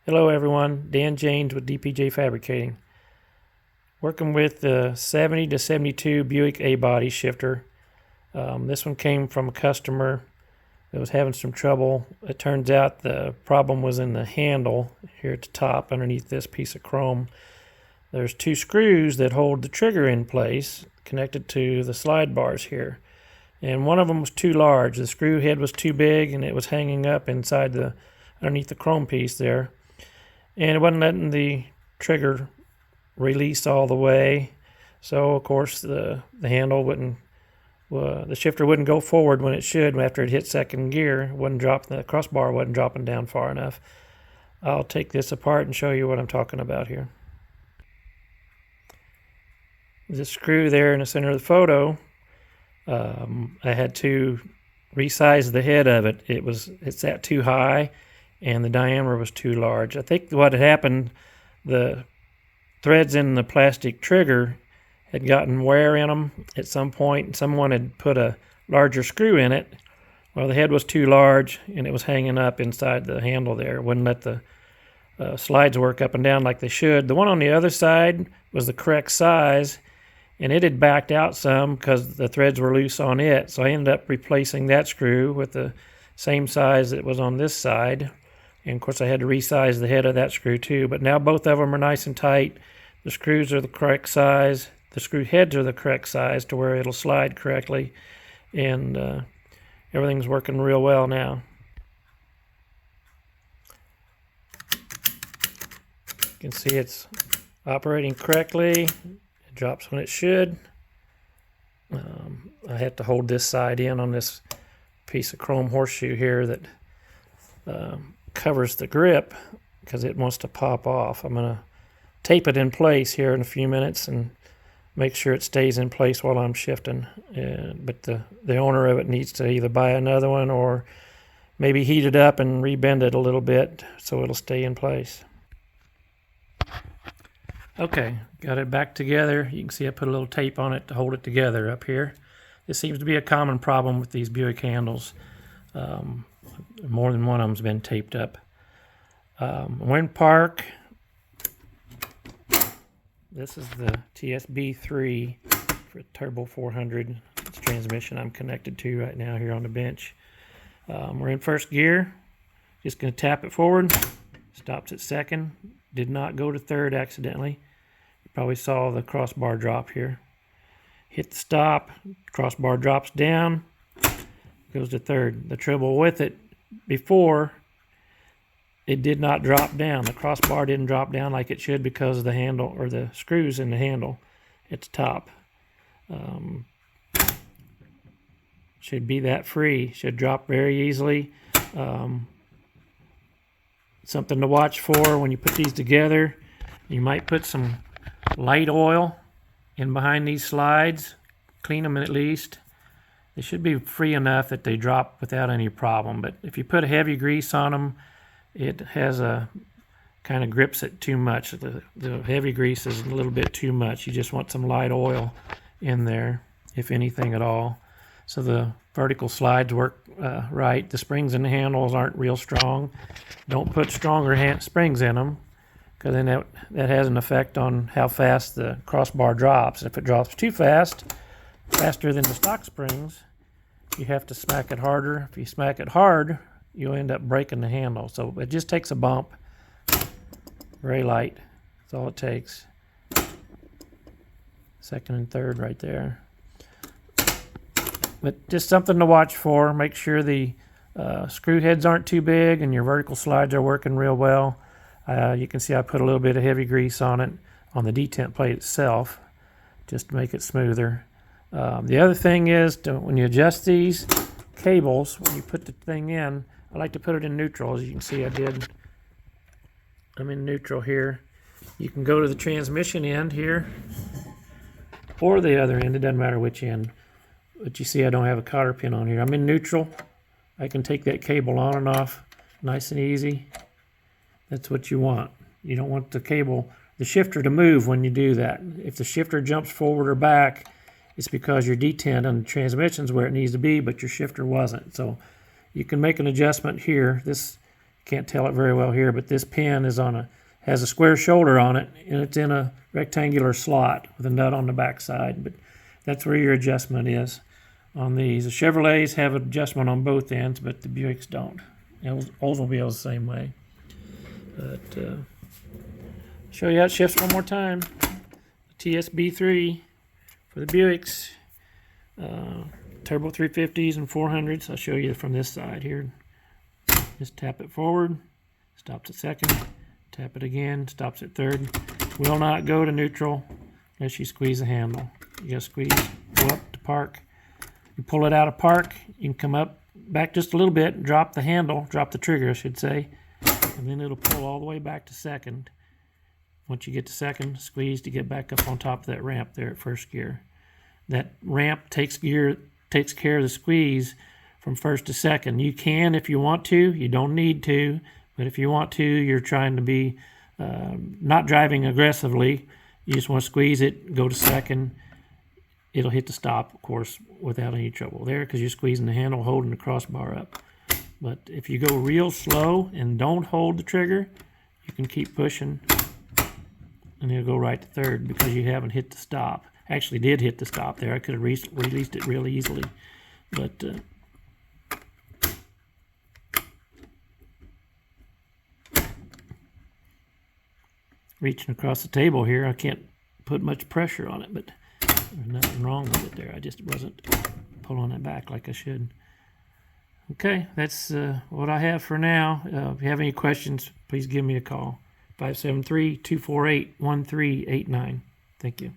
Hello everyone, Dan James with DPJ Fabricating. Working with the 70 to 72 Buick A-body shifter. This one came from a customer that was having some trouble. It turns out the problem was in the handle here at the top underneath this piece of chrome. There's two screws that hold the trigger in place connected to the slide bars here. And one of them was too large. The screw head was too big and it was hanging up inside underneath the chrome piece there. And it wasn't letting the trigger release all the way, so of course the handle wouldn't, the shifter wouldn't go forward when it should. After it hit second gear, the crossbar wasn't dropping down far enough. I'll take this apart and show you what I'm talking about here. This screw there in the center of the photo, I had to resize the head of it. It sat too high and the diameter was too large. I think what had happened, the threads in the plastic trigger had gotten wear in them at some point, and someone had put a larger screw in it. Well, the head was too large and it was hanging up inside the handle there. It wouldn't let the slides work up and down like they should. The one on the other side was the correct size, and it had backed out some because the threads were loose on it. So I ended up replacing that screw with the same size that was on this side. And of course I had to resize the head of that screw too, but now both of them are nice and tight. The screws are the correct size. The screw heads are the correct size to where it'll slide correctly. And everything's working real well now. You can see it's operating correctly. It drops when it should. I have to hold this side in on this piece of chrome horseshoe here that covers the grip because it wants to pop off. I'm going to tape it in place here in a few minutes and make sure it stays in place while I'm shifting. But the owner of it needs to either buy another one or maybe heat it up and rebend it a little bit so it'll stay in place. Okay, got it back together. You can see I put a little tape on it to hold it together up here. This seems to be a common problem with these Buick handles. More than one of them's been taped up. We're in park. This is the TSB3 for Turbo 400. It's the transmission I'm connected to right now here on the bench. We're in first gear. Just going to tap it forward. Stops at second. Did not go to third accidentally. You probably saw the crossbar drop here. Hit the stop. Crossbar drops down. Goes to third. The trouble with it, before, it did not drop down. The crossbar didn't drop down like it should because of the handle, or the screws in the handle at the top. Should be that free. Should drop very easily. Something to watch for when you put these together. You might put some light oil in behind these slides. Clean them at least. They should be free enough that they drop without any problem, but if you put heavy grease on them, it has a kind of grips it too much. The heavy grease is a little bit too much. You just want some light oil in there, if anything at all. So the vertical slides work right. The springs in the handles aren't real strong. Don't put stronger springs in them, because then that has an effect on how fast the crossbar drops. If it drops too fast, faster than the stock springs, you have to smack it harder. If you smack it hard, you'll end up breaking the handle. So it just takes a bump. Very light. That's all it takes. Second and third right there. But just something to watch for. Make sure the screw heads aren't too big and your vertical slides are working real well. You can see I put a little bit of heavy grease on it, on the detent plate itself, just to make it smoother. The other thing is, when you adjust these cables, when you put the thing in, I like to put it in neutral. As you can see, I'm in neutral here. You can go to the transmission end here, or the other end. It doesn't matter which end. But you see I don't have a cotter pin on here. I'm in neutral. I can take that cable on and off nice and easy. That's what you want. You don't want the shifter to move when you do that. If the shifter jumps forward or back, it's because your detent on the transmission's where it needs to be, but your shifter wasn't. So you can make an adjustment here. This Can't tell it very well here, but this pin is has a square shoulder on it, and it's in a rectangular slot with a nut on the back side. But that's where your adjustment is on these. The Chevrolets have adjustment on both ends, but the Buicks don't. Oldsmobiles the same way. But show you how it shifts one more time. The TSB3 for the Buicks. Turbo 350s and 400s. I'll show you from this side here. Just tap it forward, stops at second, tap it again, stops at third. Will not go to neutral unless you squeeze the handle. You gotta squeeze, go up to park. You pull it out of park, you can come up back just a little bit, drop the handle, drop the trigger I should say, and then it'll pull all the way back to second. Once you get to second, squeeze to get back up on top of that ramp there at first gear. That ramp takes care of the squeeze from first to second. You can if you want to, you don't need to, but if you want to, you're trying to be not driving aggressively, you just want to squeeze it, go to second, it'll hit the stop, of course, without any trouble there because you're squeezing the handle, holding the crossbar up. But if you go real slow and don't hold the trigger, you can keep pushing and it'll go right to third because you haven't hit the stop. Actually did hit the stop there. I could have released it really easily, but reaching across the table here, I can't put much pressure on it, but there's nothing wrong with it there. I just wasn't pulling it back like I should. Okay, that's what I have for now. If you have any questions, please give me a call. 573-248-1389. Thank you.